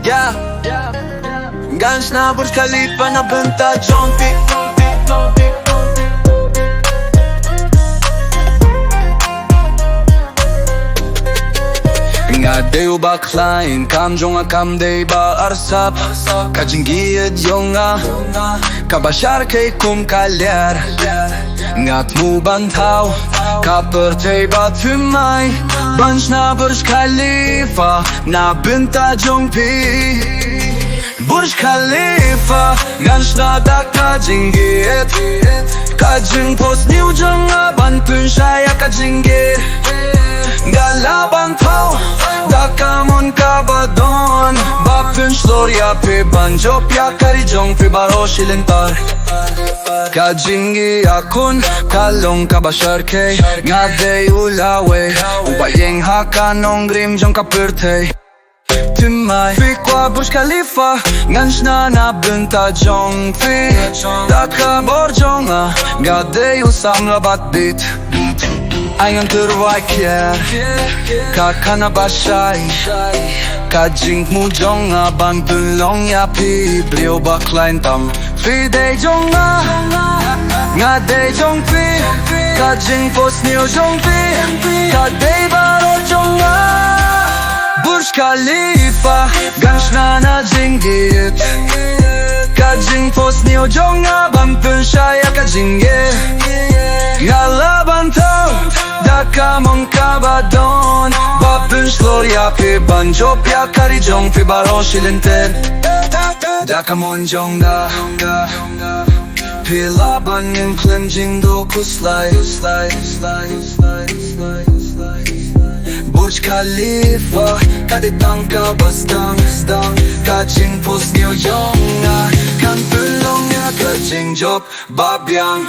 Yeah, Gans na Burj Khalifa na benta Jonti. Nga deyo baklain kamjonga kamdey ba arsap Kajingiyad yonga kabashar kay kum kalyer Ngat mu bantaw kapırtey ba tümay Banj na Burj Khalifa na benta Jongpi Burj Khalifa gansh na da kajingiyad Kajing post new jonga bantun shaya kajingiyad Galabang tao Dakamon kabadon Bapun shloria pe banjo Pya kari jong pe baro shilintar Kajingi akun Kalong kabashar ke Ngade ulawe Ubayeng hakanong grim jong kapirte Tümay Fikwa Burj Khalifa Gansh na nabunta jong pi Daka borjonga Ngade usamla batbit Ayon terwaikier Kakana bashay Kajing mu jonga Bantun long ya pi Brio baklain tam Fidei jonga Nga de jong pi Kajing pos niyo jong pi Kadei baro jonga Burj Khalifa Gansh na na jinggit Kajing pos niyo jonga Bantun shaya kajingge Ngalaban tao Dakamon kabadon Bapun shloria pe banjo Pya kari jong pe baro shilinter Dakamon jonga Pilaban yung cleansing do kuslay Burj Khalifa Kaditang kabastang Kajing pos niyo yonga Kan pulong ya kajing job babyang